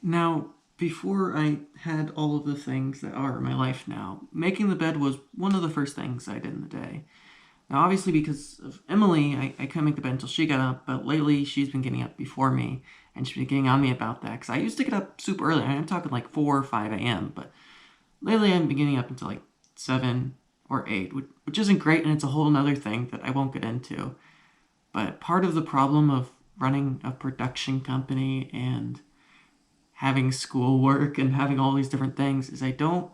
Now, before I had all of the things that are in my life now, making the bed was one of the first things I did in the day. Now, obviously, because of Emily, I couldn't make the bed until she got up, but lately she's been getting up before me, and she's been getting on me about that, because I used to get up super early. I'm talking like 4 or 5 a.m., but lately I've been getting up until like 7 or 8, which isn't great, and it's a whole other thing that I won't get into. But part of the problem of running a production company and having schoolwork and having all these different things is I don't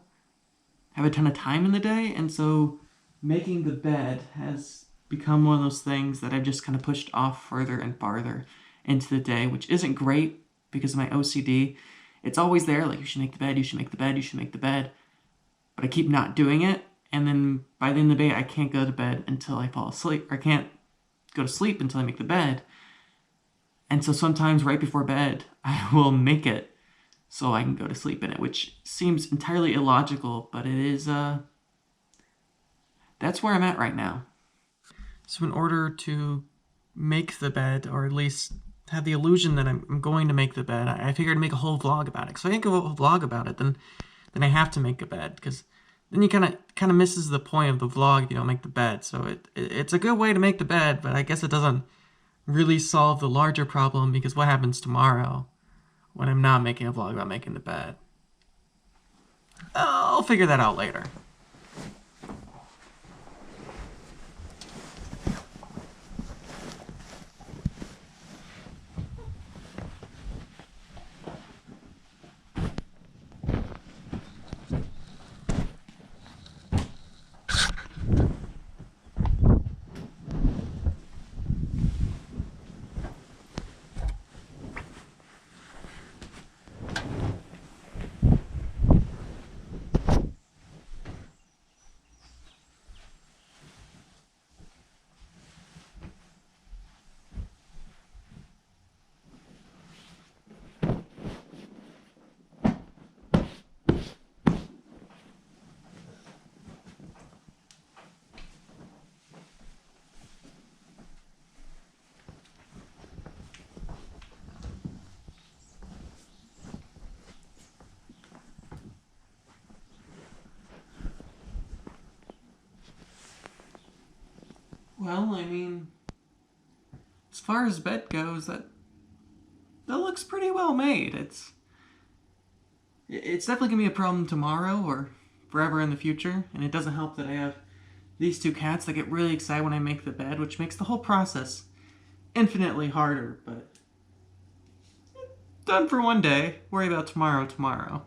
have a ton of time in the day, and so making the bed has become one of those things that I've just kind of pushed off further and farther into the day, which isn't great because of my OCD. It's always there, like, you should make the bed, you should make the bed, you should make the bed, but I keep not doing it, and then by the end of the day, I can't go to bed until I fall asleep, or I can't go to sleep until I make the bed. And so sometimes right before bed, I will make it so I can go to sleep in it, which seems entirely illogical, but it is, that's where I'm at right now. So in order to make the bed, or at least have the illusion that I'm going to make the bed, I figured I'd make a whole vlog about it. Because if I make a whole vlog about it, then I have to make a bed, because then you kind of misses the point of the vlog if you don't make the bed. So it's a good way to make the bed, but I guess it doesn't really solve the larger problem, because what happens tomorrow when I'm not making a vlog about making the bed? I'll figure that out later. Well, I mean, as far as bed goes, that looks pretty well made. It's definitely gonna be a problem tomorrow or forever in the future, and it doesn't help that I have these two cats that get really excited when I make the bed, which makes the whole process infinitely harder. But done for one day. Worry about tomorrow,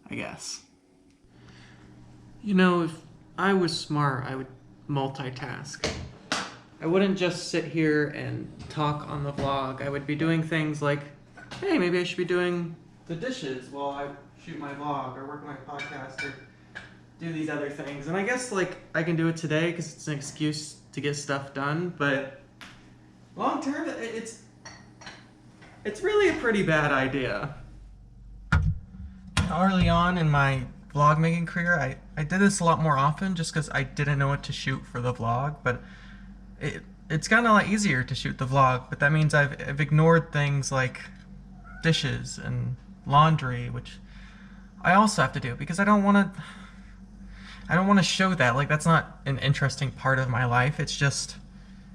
I guess. You know, if I was smart, I would multitask. I wouldn't just sit here and talk on the vlog. I would be doing things like, hey, maybe I should be doing the dishes while I shoot my vlog, or work on my podcast, or do these other things. And I guess, like, I can do it today because it's an excuse to get stuff done, but long term, it's really a pretty bad idea. Early on in my vlog making career, I did this a lot more often just because I didn't know what to shoot for the vlog, but it's gotten a lot easier to shoot the vlog, but that means I've ignored things like dishes and laundry, which I also have to do because I don't want to show that. Like, that's not an interesting part of my life. It's just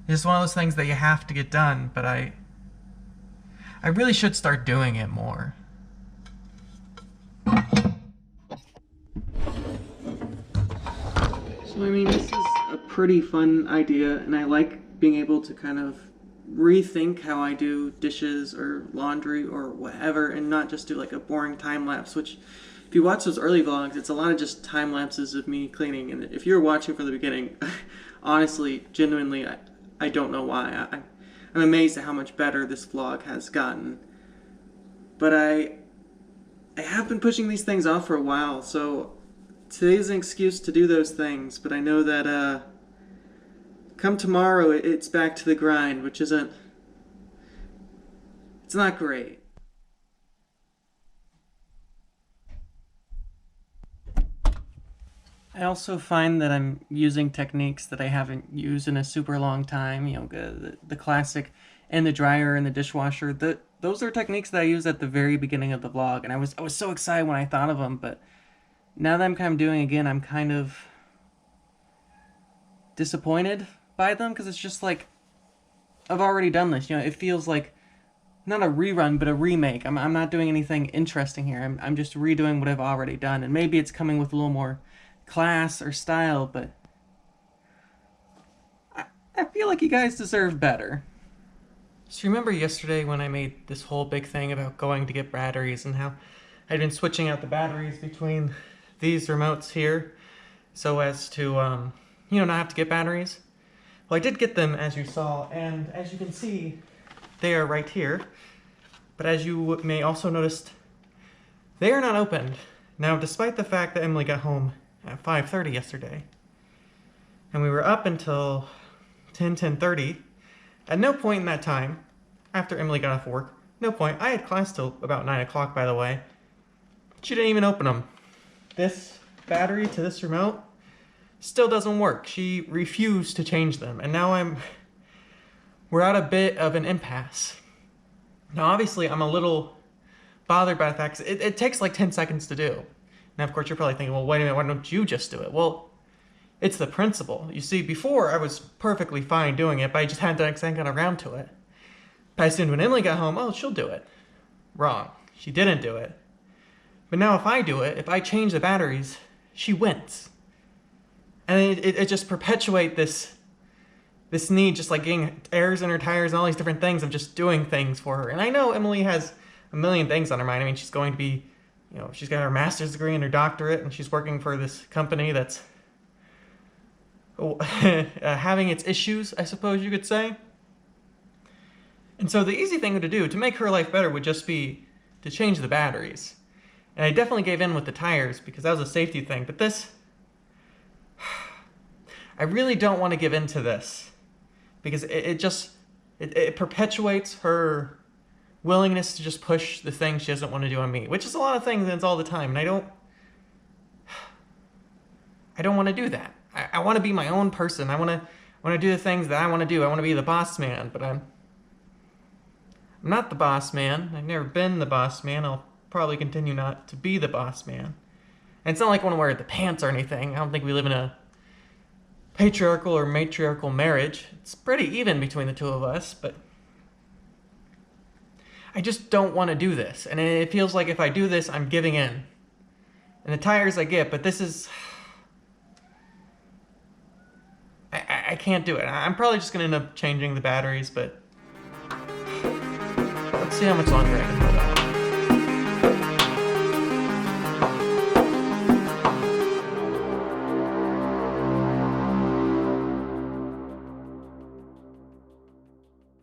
one of those things that you have to get done, but I really should start doing it more. So, I mean, this is a pretty fun idea, and I like being able to kind of rethink how I do dishes or laundry or whatever, and not just do like a boring time lapse, which, if you watch those early vlogs, it's a lot of just time lapses of me cleaning. And if you're watching from the beginning, honestly, genuinely, I don't know why. I'm amazed at how much better this vlog has gotten. But I have been pushing these things off for a while, so today's an excuse to do those things, but I know that come tomorrow it's back to the grind, which isn't, it's not great. I also find that I'm using techniques that I haven't used in a super long time. You know, the classic and the dryer and the dishwasher. Those are techniques that I used at the very beginning of the vlog, and I was so excited when I thought of them, but now that I'm kind of doing it again, I'm kind of disappointed by them, because it's just like, I've already done this. You know, it feels like not a rerun, but a remake. I'm not doing anything interesting here. I'm just redoing what I've already done, and maybe it's coming with a little more class or style, but I feel like you guys deserve better. So remember yesterday when I made this whole big thing about going to get batteries and how I'd been switching out the batteries between these remotes here so as to, not have to get batteries? Well, I did get them, as you saw, and as you can see, they are right here. But as you may also notice, they are not opened. Now, despite the fact that Emily got home at 5:30 yesterday, and we were up until 10:30, at no point in that time, after Emily got off work, no point, I had class till about 9 o'clock, by the way, she didn't even open them. This battery to this remote still doesn't work. She refused to change them, and now we're at a bit of an impasse. Now, obviously, I'm a little bothered by the fact that it takes like 10 seconds to do. Now, of course, you're probably thinking, well, wait a minute, why don't you just do it? Well, it's the principle. You see, before, I was perfectly fine doing it, but I just hadn't got around to it. But as soon when Emily got home, oh, she'll do it. Wrong. She didn't do it. But now if I do it, if I change the batteries, she wins. And it just perpetuates this need, just like getting airs in her tires and all these different things of just doing things for her. And I know Emily has a million things on her mind. I mean, she's going to be, she's got her master's degree and her doctorate, and she's working for this company that's having its issues, I suppose you could say. And so the easy thing to do to make her life better would just be to change the batteries. And I definitely gave in with the tires because that was a safety thing. But this, I really don't want to give in to this because it perpetuates her willingness to just push the things she doesn't want to do on me, which is a lot of things and it's all the time. And I don't want to do that. I want to be my own person. I want to do the things that I want to do. I want to be the boss man, but I'm not the boss man. I've never been the boss man. I'll probably continue not to be the boss man. And it's not like I want to wear the pants or anything. I don't think we live in a patriarchal or matriarchal marriage. It's pretty even between the two of us, but I just don't want to do this. And it feels like if I do this, I'm giving in. And the tires I get, but this is... I can't do it. I'm probably just going to end up changing the batteries, but let's see how much longer I can hold on.